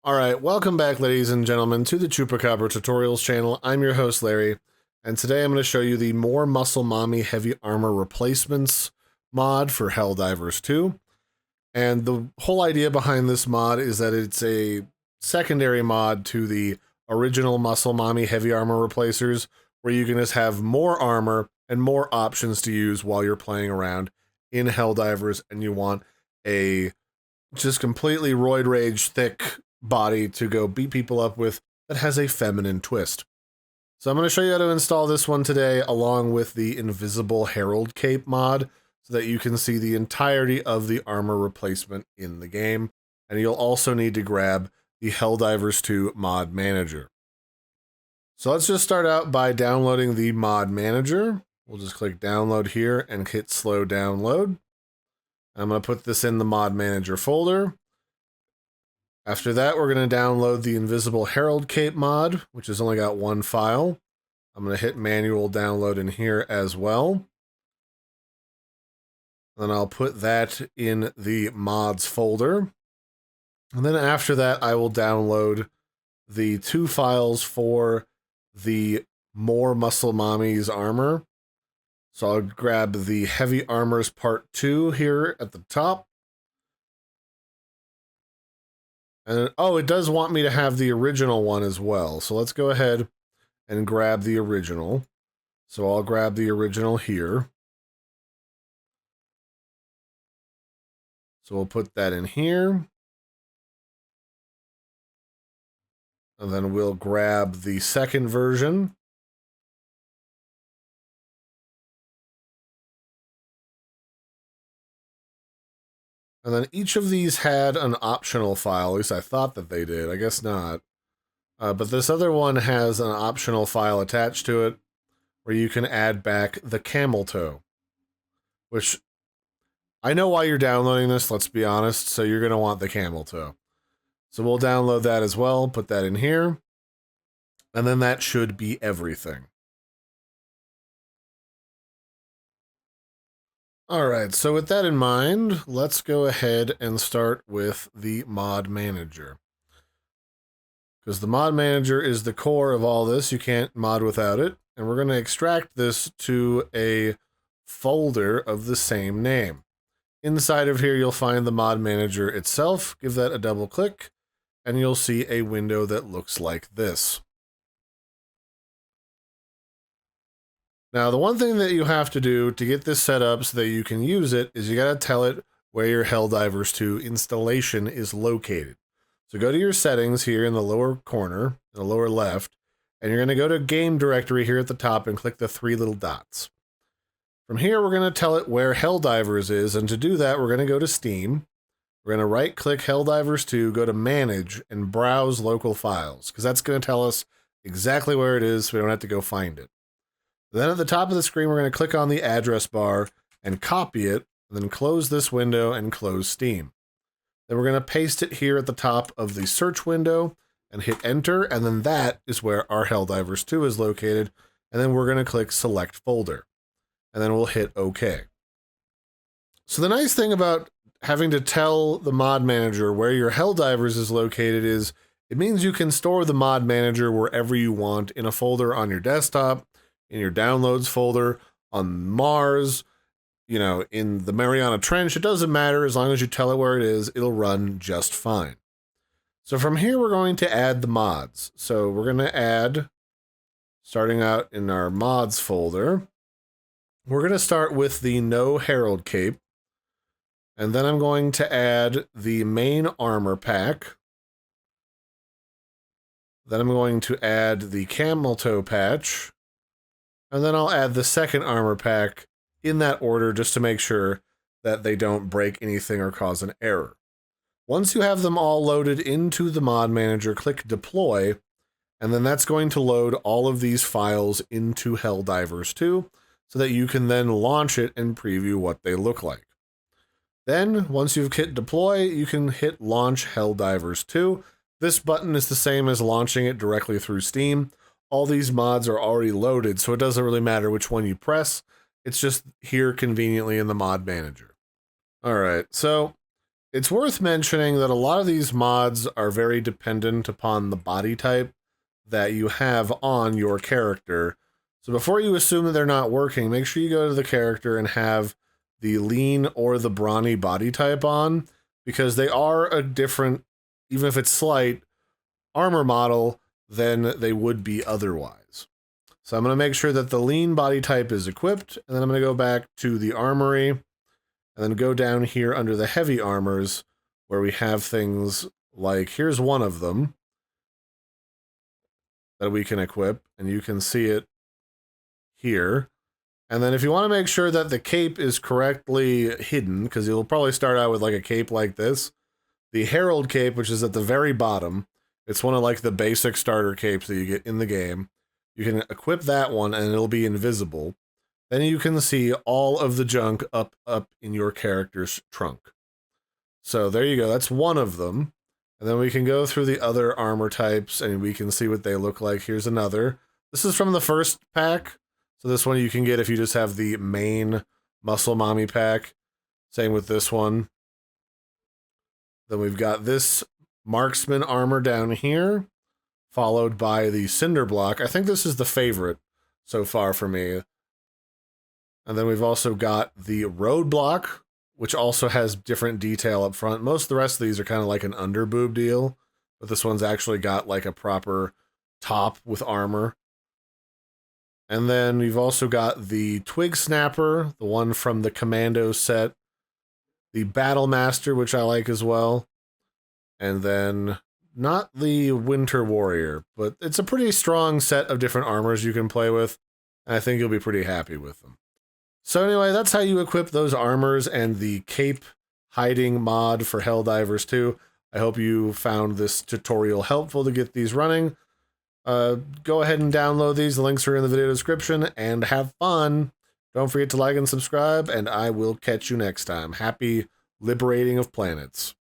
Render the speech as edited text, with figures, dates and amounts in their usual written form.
Alright, welcome back ladies and gentlemen to the Chupacabra tutorials channel. I'm your host Larry, and today I'm going to show you the More Muscle Mommy Heavy Armor Replacements mod for Helldivers 2. And the whole idea behind this mod is that it's a secondary mod to the original Muscle Mommy Heavy Armor Replacers, where you can just have more armor and more options to use while you're playing around in Helldivers, and you want a just completely roid rage thick body to go beat people up with that has a feminine twist. So I'm going to show you how to install this one today, along with the Invisible Herald Cape mod, so that you can see the entirety of the armor replacement in the game. And you'll also need to grab the Helldivers 2 mod manager. So let's just start out by downloading the mod manager. We'll just click download here and hit slow download. I'm going to put this in the mod manager folder. After that, we're going to download the Invisible Herald Cape mod, which has only got one file. I'm going to hit manual download in here as well. Then I'll put that in the mods folder. And then after that, I will download the two files for the More Muscle Mommy's armor. So I'll grab the Heavy Armors Part 2 here at the top. And oh, it does want me to have the original one as well. So let's go ahead and grab the original. So I'll grab the original here. So we'll put that in here. And then we'll grab the second version. And then each of these had an optional file, at least I thought that they did, I guess not. But this other one has an optional file attached to it where you can add back the camel toe. Which, I know why you're downloading this, let's be honest, so you're going to want the camel toe. So we'll download that as well, put that in here. And then that should be everything. Alright, so with that in mind, let's go ahead and start with the mod manager. Because the mod manager is the core of all this, you can't mod without it. And we're going to extract this to a folder of the same name. Inside of here, you'll find the mod manager itself. Give that a double click, and you'll see a window that looks like this. Now, the one thing that you have to do to get this set up so that you can use it is you got to tell it where your Helldivers 2 installation is located. So go to your settings here in the lower corner, in the lower left, and you're going to go to game directory here at the top and click the three little dots. From here, we're going to tell it where Helldivers is, and to do that, we're going to go to Steam. We're going to right-click Helldivers 2, go to Manage, and Browse Local Files, because that's going to tell us exactly where it is so we don't have to go find it. Then at the top of the screen, we're going to click on the address bar and copy it, and then close this window and close Steam. Then we're going to paste it here at the top of the search window and hit enter, and then that is where our Helldivers 2 is located, and then we're going to click select folder, and then we'll hit OK. So the nice thing about having to tell the mod manager where your Helldivers is located is it means you can store the mod manager wherever you want in a folder on your desktop, in your downloads folder, on Mars, you know, in the Mariana Trench. It doesn't matter. As long as you tell it where it is, it'll run just fine. So from here, we're going to add the mods. So we're going to add, starting out in our mods folder, we're going to start with the No Herald Cape. And then I'm going to add the main armor pack. Then I'm going to add the camel toe patch. And then I'll add the second armor pack in that order just to make sure that they don't break anything or cause an error. Once you have them all loaded into the mod manager, click deploy, and then that's going to load all of these files into Helldivers 2 so that you can then launch it and preview what they look like. Then, once you've hit deploy, you can hit launch Helldivers 2. This button is the same as launching it directly through Steam. All these mods are already loaded, so it doesn't really matter which one you press. It's just here conveniently in the mod manager. All right, so It's worth mentioning that a lot of these mods are very dependent upon the body type that you have on your character. So before you assume that they're not working, make sure you go to the character and have the lean or the brawny body type on, because they are a different, even if it's slight, armor model than they would be otherwise. So I'm going to make sure that the lean body type is equipped, and then I'm going to go back to the armory, and then go down here under the heavy armors, where we have things like, here's one of them that we can equip, and you can see it here. And then if you want to make sure that the cape is correctly hidden, because you'll probably start out with like a cape like this, the Herald cape, which is at the very bottom, it's one of like the basic starter capes that you get in the game. You can equip that one and it'll be invisible. Then you can see all of the junk up in your character's trunk. So there you go, that's one of them. And then we can go through the other armor types and we can see what they look like. Here's another. This is from the first pack. So this one you can get if you just have the main Muscle Mommy pack. Same with this one. Then we've got this marksman armor down here, followed by the cinder block. I think this is the favorite so far for me. And then we've also got the roadblock, which also has different detail up front. Most of the rest of these are kind of like an underboob deal, but this one's actually got like a proper top with armor. And then we've also got the twig snapper, the one from the commando set, the battle master, which I like as well, and then not the winter warrior, but it's a pretty strong set of different armors you can play with, and I think you'll be pretty happy with them. So anyway, that's how you equip those armors and the cape hiding mod for Helldivers 2. I hope you found this tutorial helpful to get these running. Go ahead and download these. The links are in the video description, and have fun. Don't forget to like and subscribe, and I will catch you next time. Happy liberating of planets.